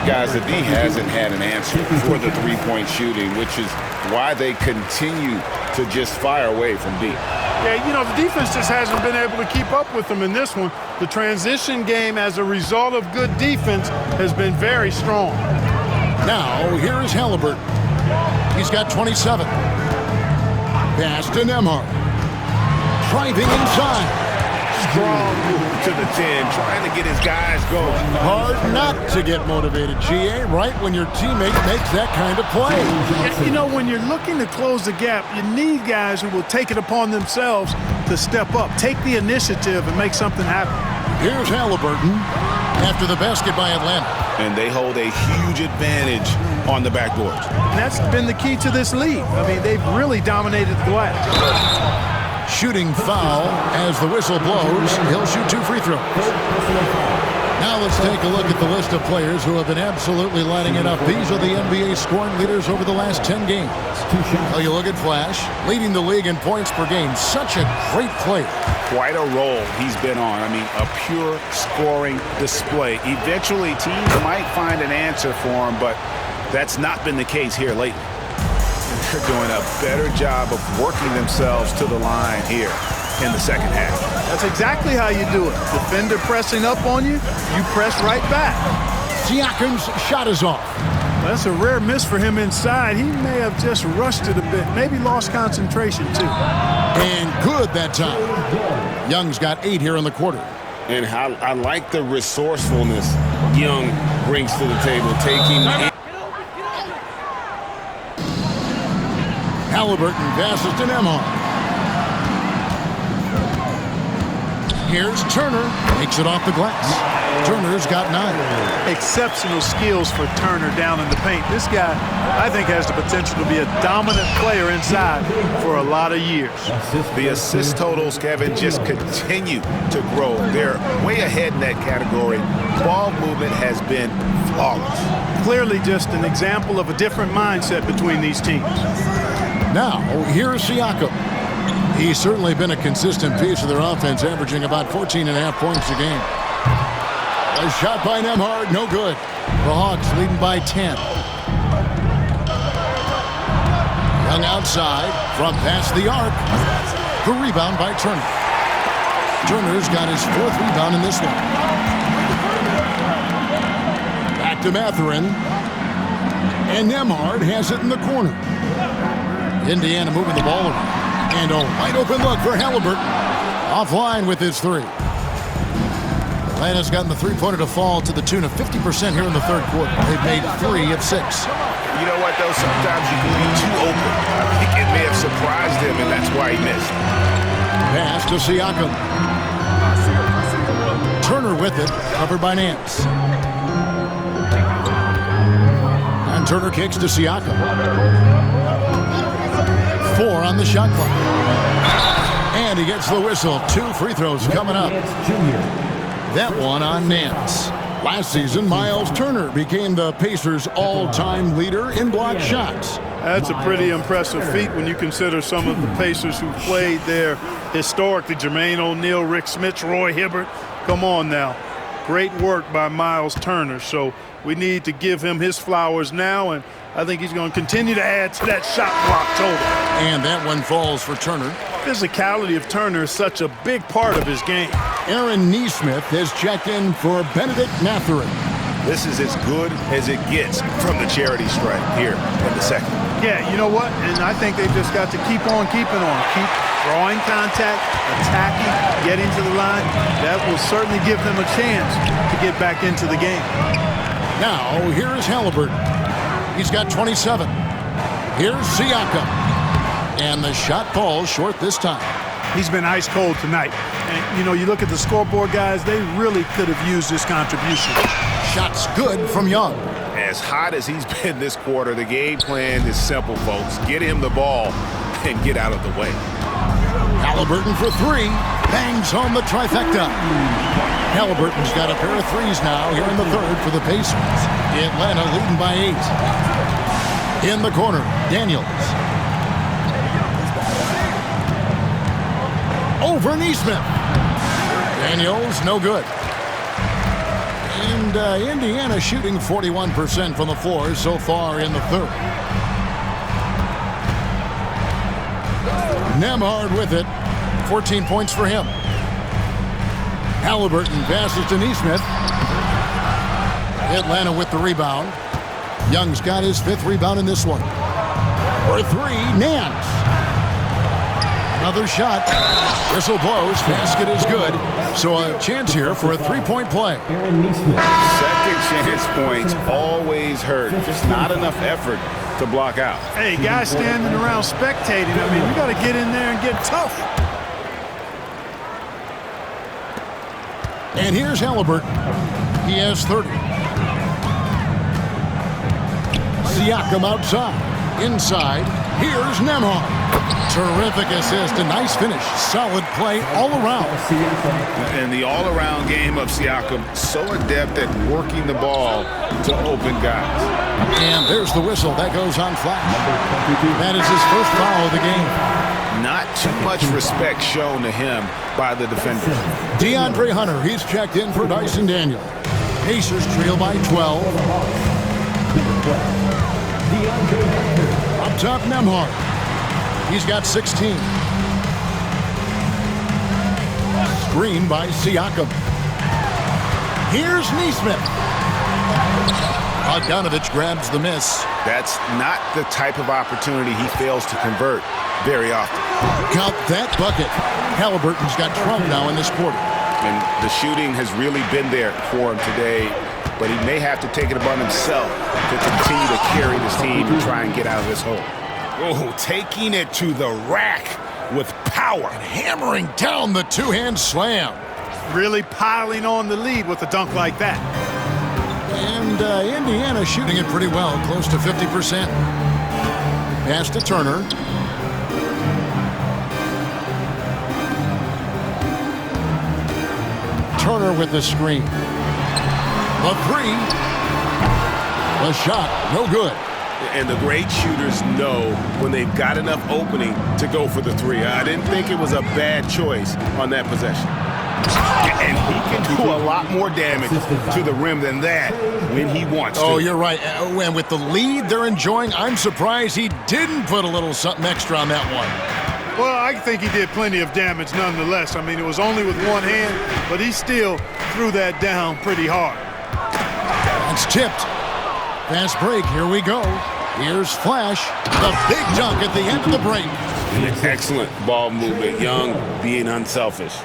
Speaker 9: Guys, the D hasn't had an answer for the three-point shooting, which is why they continue to just fire away from deep.
Speaker 11: Yeah, you know, the defense just hasn't been able to keep up with them in this one. The transition game, as a result of good defense, has been very strong.
Speaker 8: Now, here is Halliburton. He's got 27. Pass to Nembhard. Driving inside.
Speaker 10: Strong move to the 10, trying to get his guys going.
Speaker 8: Hard not to get motivated, GA, right when your teammate makes that kind of play.
Speaker 11: You know, when you're looking to close the gap, you need guys who will take it upon themselves to step up, take the initiative, and make something happen.
Speaker 8: Here's Halliburton after the basket by Atlanta.
Speaker 9: And they hold a huge advantage on the backboard.
Speaker 11: And that's been the key to this league. I mean, they've really dominated the glass.
Speaker 8: Shooting foul as the whistle blows. He'll shoot 2 free throws. Now let's take a look at the list of players who have been absolutely lighting it up. These are the NBA scoring leaders over the last 10 games. So you look at Flash, leading the league in points per game. Such a great player.
Speaker 10: Quite a role he's been on. I mean, a pure scoring display. Eventually, teams might find an answer for him, but that's not been the case here lately. They're doing a better job of working themselves to the line here in the second half.
Speaker 11: That's exactly how you do it. Defender pressing up on you, you press right back.
Speaker 8: Siakam's shot is off.
Speaker 11: That's a rare miss for him inside. He may have just rushed it a bit, maybe lost concentration too.
Speaker 8: And good that time. Young's got 8 here in the quarter.
Speaker 9: And how I like the resourcefulness Young brings to the table, taking
Speaker 8: Halliburton passes to Nembhard. Here's Turner, takes it off the glass. Turner's got 9.
Speaker 11: Exceptional skills for Turner down in the paint. This guy, I think, has the potential to be a dominant player inside for a lot of years.
Speaker 10: The assist totals, Kevin, just continue to grow. They're way ahead in that category. Ball movement has been flawless.
Speaker 11: Clearly just an example of a different mindset between these teams.
Speaker 8: Now, here's Siakam. He's certainly been a consistent piece of their offense, averaging about 14.5 points a game. A shot by Nembhard, no good. The Hawks leading by 10. Young outside from past the arc. The rebound by Turner. Turner's got his 4th rebound in this one. Back to Mathurin. And Nembhard has it in the corner. Indiana moving the ball around. And a wide open look for Halliburton. Offline with his 3. Atlanta's gotten the three-pointer to fall to the tune of 50% here in the third quarter. They've made 3 of 6.
Speaker 10: You know what, though? Sometimes you can be too open. I think it may have surprised him, and that's why he missed.
Speaker 8: Pass to Siakam. Turner with it, covered by Nance. And Turner kicks to Siakam. 4 on the shot clock. And he gets the whistle. 2 free throws coming up. That one on Nance. Last season, Miles Turner became the Pacers' all-time leader in blocked shots.
Speaker 11: That's a pretty impressive feat when you consider some of the Pacers who played there historically. Jermaine O'Neal, Rick Smits, Roy Hibbert. Come on now. Great work by Miles Turner. So we need to give him his flowers now, and I think he's going to continue to add to that shot block total.
Speaker 8: And that one falls for Turner.
Speaker 11: Physicality of Turner is such a big part of his game.
Speaker 8: Aaron Neesmith has checked in for Benedict Mathurin.
Speaker 10: This is as good as it gets from the charity stripe here in the second.
Speaker 11: Yeah, you know what? And I think they've just got to keep on keeping on. Keep drawing contact, attacking, getting to the line. That will certainly give them a chance to get back into the game.
Speaker 8: Now, here's Halliburton. He's got 27. Here's Siakam. And the shot falls short this time.
Speaker 11: He's been ice cold tonight. And, you know, you look at the scoreboard, guys, they really could have used this contribution.
Speaker 8: Shot's good from Young.
Speaker 10: As hot as he's been this quarter, the game plan is simple, folks. Get him the ball and get out of the way.
Speaker 8: Halliburton for 3. Bangs home the trifecta. Halliburton's got a pair of 3s now here in the third for the Pacers. Atlanta leading by 8. In the corner, Daniels. Over Neesmith. Daniels, no good. And Indiana shooting 41% from the floor so far in the third. Nembhard with it. 14 points for him. Halliburton passes to Neesmith. Atlanta with the rebound. Young's got his 5th rebound in this one. For 3, Nance. Another shot. Whistle blows. Basket is good. So a chance here for a 3-point play.
Speaker 10: Second chance points always hurt. Just not enough effort to block out.
Speaker 11: Hey, guys standing around spectating. I mean, we got to get in there and get tough.
Speaker 8: And here's Halliburton. He has 30. Siakam outside. Inside. Here's Nembhard. Terrific assist. A nice finish. Solid play all around.
Speaker 9: And the all-around game of Siakam, so adept at working the ball to open guys.
Speaker 8: And there's the whistle. That goes on flash. That is his first foul of the game.
Speaker 9: Not too much respect shown to him by the defenders.
Speaker 8: DeAndre Hunter, he's checked in for Dyson Daniel. Pacers trail by 12. Up top, Nembhard. He's got 16. Screen by Siakam. Here's Nesmith. Bogdanovich grabs the miss.
Speaker 9: That's not the type of opportunity he fails to convert very often.
Speaker 8: Count that bucket. Halliburton's got 12 now in this quarter.
Speaker 9: And the shooting has really been there for him today, but he may have to take it upon himself to continue to carry this team and try and get out of this hole. Oh, taking it to the rack with power.
Speaker 8: And hammering down the two-hand slam.
Speaker 11: Really piling on the lead with a dunk like that.
Speaker 8: And Indiana shooting it pretty well, close to 50%. Pass to Turner. Turner with the screen. The three. The shot, no good.
Speaker 9: And the great shooters know when they've got enough opening to go for the three. I didn't think it was a bad choice on that possession. And he can do a lot more damage to the rim than that when he wants to.
Speaker 8: Oh, you're right. And with the lead they're enjoying, I'm surprised he didn't put a little something extra on that one.
Speaker 11: Well, I think he did plenty of damage nonetheless. I mean, it was only with one hand, but he still threw that down pretty hard.
Speaker 8: It's tipped. Fast break. Here we go. Here's Flash. The big dunk at the end of the break.
Speaker 9: Excellent ball movement. Young being unselfish.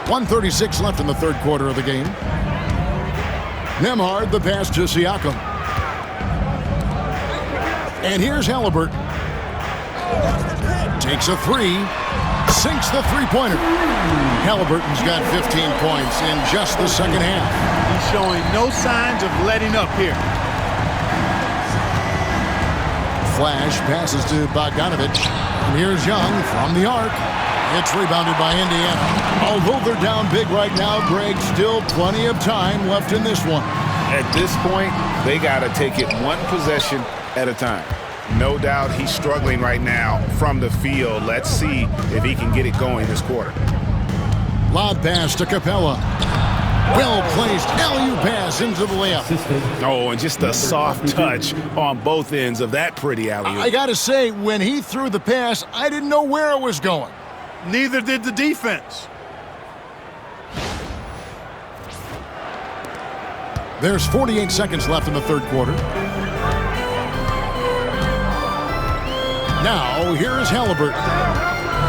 Speaker 8: .136 left in the third quarter of the game. Nembhard, the pass to Siakam. And here's Halliburton. Takes a three. Sinks the three-pointer. Halliburton's got 15 points in just the second half.
Speaker 11: He's showing no signs of letting up here.
Speaker 8: Flash passes to Bogdanovich. And here's Young from the arc. It's rebounded by Indiana. Although they're down big right now, Greg, still plenty of time left in this one.
Speaker 9: At this point, they got to take it one possession at a time. No doubt he's struggling right now from the field. Let's see if he can get it going this quarter.
Speaker 8: Lob pass to Capella. Well-placed alley-oop pass into the layup.
Speaker 9: Oh, and just a soft touch on both ends of that pretty alley-oop.
Speaker 8: I got to say, when he threw the pass, I didn't know where it was going.
Speaker 11: Neither did the defense.
Speaker 8: There's 48 seconds left in the third quarter. Now, here is Halliburton.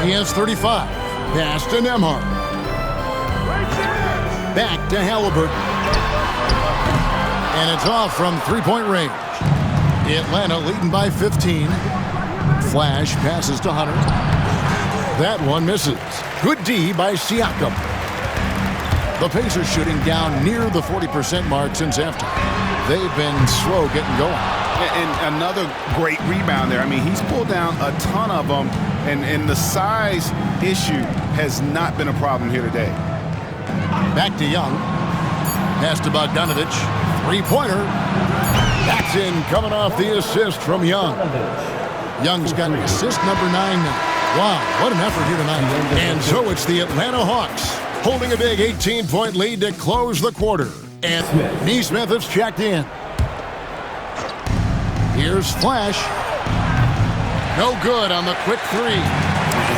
Speaker 8: He has 35. Pass to Nembhard. Back to Halliburton. And it's off from three-point range. Atlanta leading by 15. Flash passes to Hunter. That one misses. Good D by Siakam. The Pacers shooting down near the 40% mark since halftime. They've been slow getting going.
Speaker 9: And another great rebound there. I mean, he's pulled down a ton of them, and the size issue has not been a problem here today.
Speaker 8: Back to Young. Pass to Bogdanovich. Three-pointer. That's in, coming off the assist from Young. Young's got assist number 9 now. Wow, what an effort here tonight. And so it's the Atlanta Hawks holding a big 18-point lead to close the quarter. And Nesmith has checked in. Here's Flash. No good on the quick three.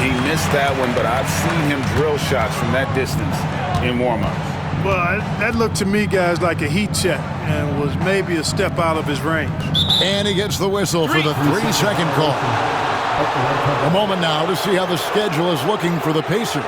Speaker 9: He missed that one, but I've seen him drill shots from that distance in warm-ups.
Speaker 11: Well, that looked to me, guys, like a heat check and was maybe a step out of his range.
Speaker 8: And he gets the whistle for the 3-second call. A moment now to see how the schedule is looking for the Pacers.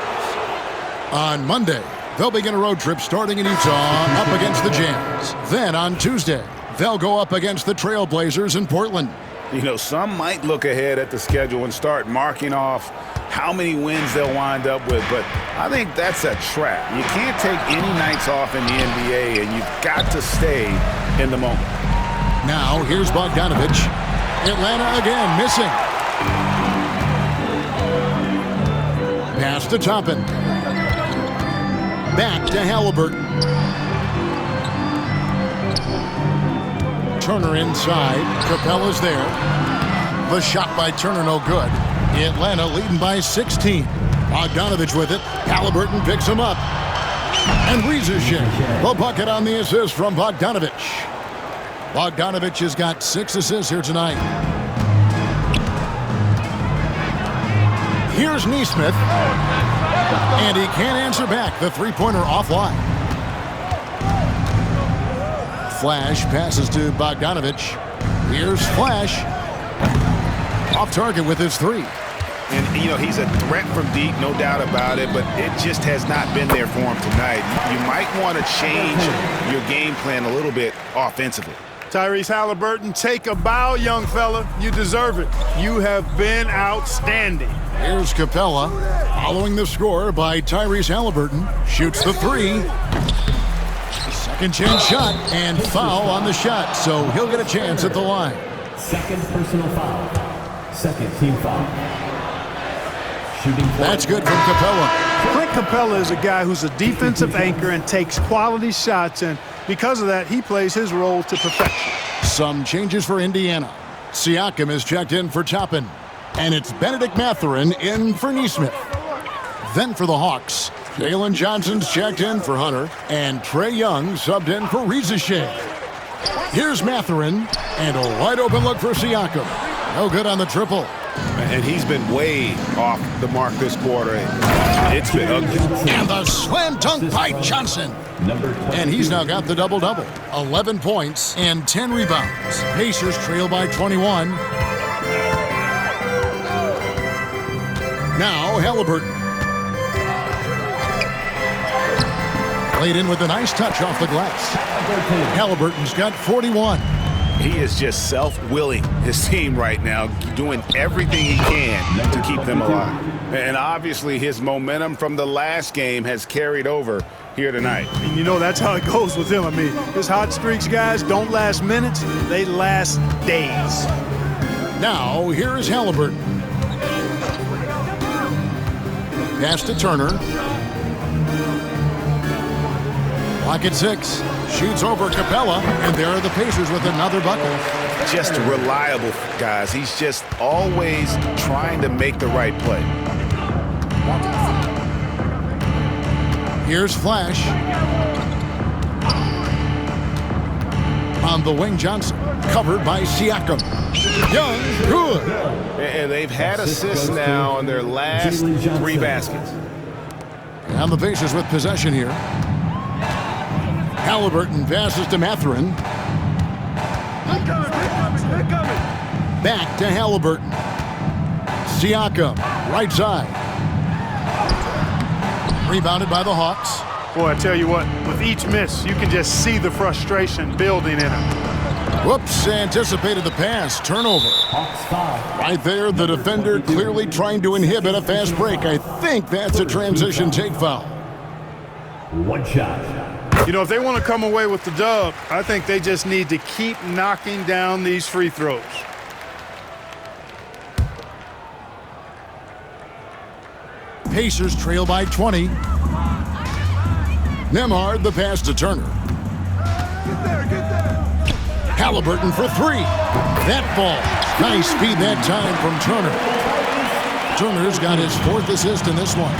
Speaker 8: On Monday, they'll begin a road trip starting in Utah up against the Jazz. Then on Tuesday, they'll go up against the Trailblazers in Portland.
Speaker 10: You know, some might look ahead at the schedule and start marking off how many wins they'll wind up with, but I think that's a trap. You can't take any nights off in the NBA, and you've got to stay in the moment.
Speaker 8: Now, here's Bogdanovich. Atlanta again, missing. Pass to Toppin. Back to Halliburton. Turner inside. Capella's there. The shot by Turner no good. Atlanta leading by 16. Bogdanovich with it. Halliburton picks him up. And Riesesheim, the bucket on the assist from Bogdanovich. Bogdanovich has got 6 assists here tonight. Here's Nesmith. And he can't answer back. The three-pointer offline. Flash passes to Bogdanovich. Here's Flash. Off target with his 3.
Speaker 10: And, you know, he's a threat from deep, no doubt about it, but it just has not been there for him tonight. You might want to change your game plan a little bit offensively.
Speaker 11: Tyrese Halliburton, take a bow, young fella. You deserve it. You have been outstanding.
Speaker 8: Here's Capella, following the score by Tyrese Halliburton. Shoots the 3. Second chance shot, and foul on the shot, so he'll get a chance at the line.
Speaker 5: Second personal foul. Second team foul. Shooting.
Speaker 8: That's good from Capella.
Speaker 11: Clint Capella is a guy who's a defensive anchor and takes quality shots, and because of that, he plays his role to perfection.
Speaker 8: Some changes for Indiana. Siakam is checked in for Toppin, and it's Benedict Mathurin in for Nesmith. Then for the Hawks, Jalen Johnson's checked in for Hunter, and Trae Young subbed in for Riesesheim. Here's Mathurin, and a wide open look for Siakam. No good on the triple.
Speaker 10: And he's been way off the mark this quarter. It's been ugly.
Speaker 8: And the slam dunk by Johnson. And he's now got the double-double. 11 points and 10 rebounds. Pacers trail by 21. Now Halliburton. Played in with a nice touch off the glass. Halliburton's got 41.
Speaker 10: He is just self-willing his team right now, doing everything he can to keep them alive. And obviously his momentum from the last game has carried over here tonight.
Speaker 11: And you know, that's how it goes with him. I mean, his hot streaks, guys, don't last minutes. They last days.
Speaker 8: Now, here is Halliburton. Pass to Turner. Clock at 6. Shoots over Capella, and there are the Pacers with another bucket.
Speaker 10: Just reliable, guys. He's just always trying to make the right play.
Speaker 8: Here's Flash. On the wing, Johnson. Covered by Siakam. Young, good.
Speaker 10: And they've had assists now on their last 3 baskets.
Speaker 8: And the Pacers with possession here. Halliburton passes to Mathurin. Back to Halliburton. Siakam, right side. Rebounded by the Hawks.
Speaker 11: Boy, I tell you what, with each miss, you can just see the frustration building in him.
Speaker 8: Whoops, anticipated the pass. Turnover. Right there, the defender clearly trying to inhibit a fast break. I think that's a transition take foul.
Speaker 5: One shot.
Speaker 11: You know, if they want to come away with the dub, I think they just need to keep knocking down these free throws.
Speaker 8: Pacers trail by 20. Nembhard, the pass to Turner. Halliburton for 3. That ball. Nice speed that time from Turner. Turner's got his 4th assist in this one.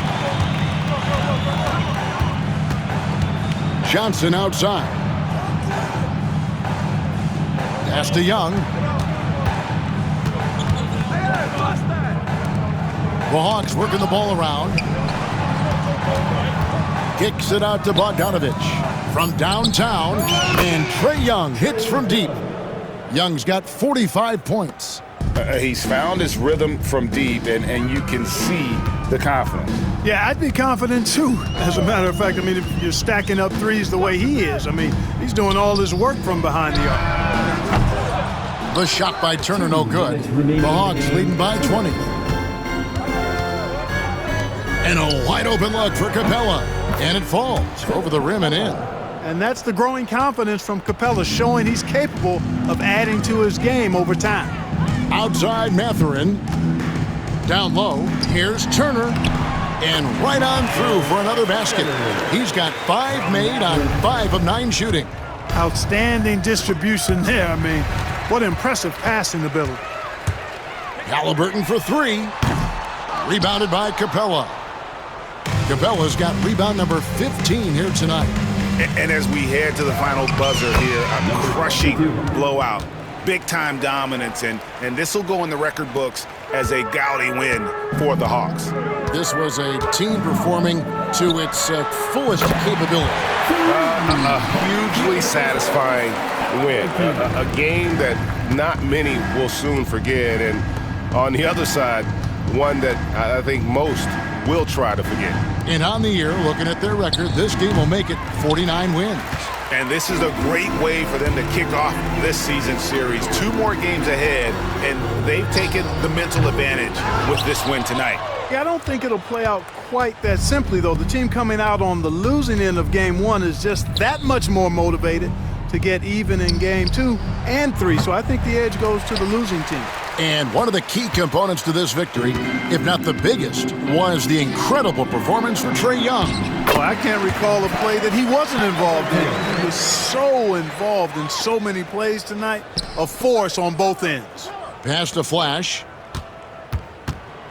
Speaker 8: Johnson outside. Pass to Young. The Hawks working the ball around. Kicks it out to Bogdanovich from downtown, and Trae Young hits from deep. Young's got 45 points.
Speaker 10: He's found his rhythm from deep, and you can see the confidence.
Speaker 11: Yeah, I'd be confident too. As a matter of fact, I mean, if you're stacking up threes the way he is, I mean, he's doing all his work from behind the arc.
Speaker 8: The shot by Turner, no good. The Hawks leading by 20. And a wide open look for Capella. And it falls over the rim and in.
Speaker 11: And that's the growing confidence from Capella, showing he's capable of adding to his game over time.
Speaker 8: Outside Mathurin. Down low, here's Turner. And right on through for another basket. He's got 5 made on 5 of 9 shooting.
Speaker 11: Outstanding distribution there. I mean, what impressive passing ability.
Speaker 8: Halliburton for 3. Rebounded by Capella. Capella's got rebound number 15 here tonight.
Speaker 10: And as we head to the final buzzer here, a crushing blowout. Big-time dominance, and this will go in the record books as a gaudy win for the Hawks.
Speaker 8: This was a team performing to its fullest capability.
Speaker 1: A hugely satisfying win. A game that not many will soon forget, and on the other side, one that I think most will try to forget.
Speaker 8: And on the year, looking at their record, this game will make it 49 wins.
Speaker 10: And this is a great way for them to kick off this season series. 2 more games ahead, and they've taken the mental advantage with this win tonight.
Speaker 11: Yeah, I don't think it'll play out quite that simply, though. The team coming out on the losing end of game 1 is just that much more motivated to get even in game 2 and 3. So I think the edge goes to the losing team.
Speaker 8: And one of the key components to this victory, if not the biggest, was the incredible performance for Trae Young.
Speaker 11: Well, I can't recall a play that he wasn't involved in. He was so involved in so many plays tonight, a force on both ends.
Speaker 8: Pass to Flash.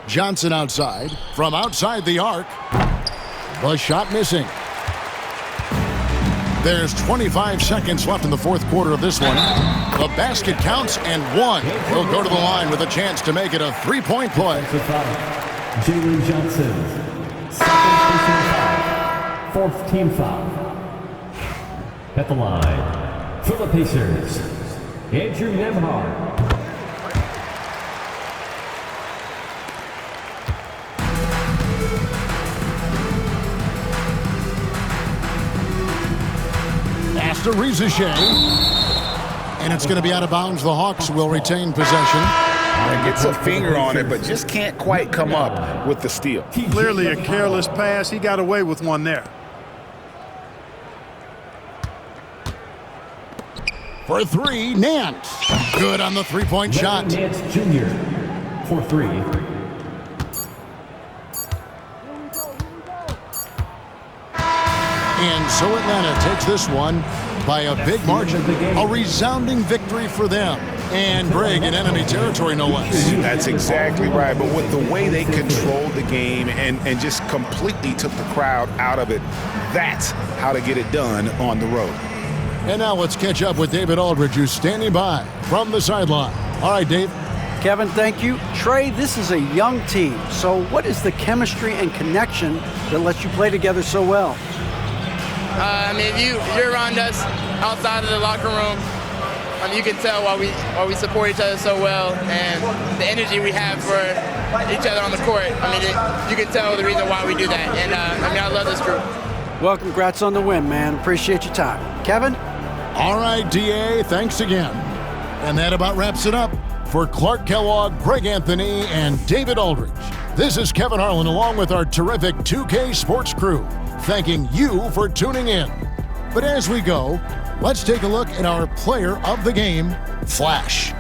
Speaker 8: Johnson outside. From outside the arc. The shot missing. There's 25 seconds left in the fourth quarter of this one. The basket counts, and 1 will go to the line with a chance to make it a 3-point play.
Speaker 5: Jalen Johnson, second personal foul, 4th team foul. At the line, for the Pacers, Andrew Nembhard.
Speaker 8: To Rizichet. And it's going to be out of bounds. The Hawks will retain possession.
Speaker 10: And gets a finger on it, but just can't quite come up with the steal.
Speaker 11: Clearly a careless pass. He got away with one there.
Speaker 8: For 3, Nance. Good on the 3-point shot.
Speaker 5: Nance Jr. for 3.
Speaker 8: And so Atlanta takes this one by a big margin. A resounding victory for them. And Greg in enemy territory, no less.
Speaker 10: That's exactly right. But with the way they controlled the game and just completely took the crowd out of it, that's how to get it done on the road.
Speaker 8: And now let's catch up with David Aldridge, who's standing by from the sideline. All right, Dave.
Speaker 12: Kevin, thank you. Trae, this is a young team. So what is the chemistry and connection that lets you play together so well?
Speaker 13: I mean, if you're around us outside of the locker room, you can tell why we support each other so well, and the energy we have for each other on the court. I mean, you can tell the reason why we do that. And I love this group.
Speaker 12: Well, congrats on the win, man. Appreciate your time. Kevin?
Speaker 8: All right, DA, thanks again. And that about wraps it up. For Clark Kellogg, Greg Anthony, and David Aldridge, this is Kevin Harlan along with our terrific 2K Sports crew, thanking you for tuning in. But as we go, let's take a look at our player of the game, Flash.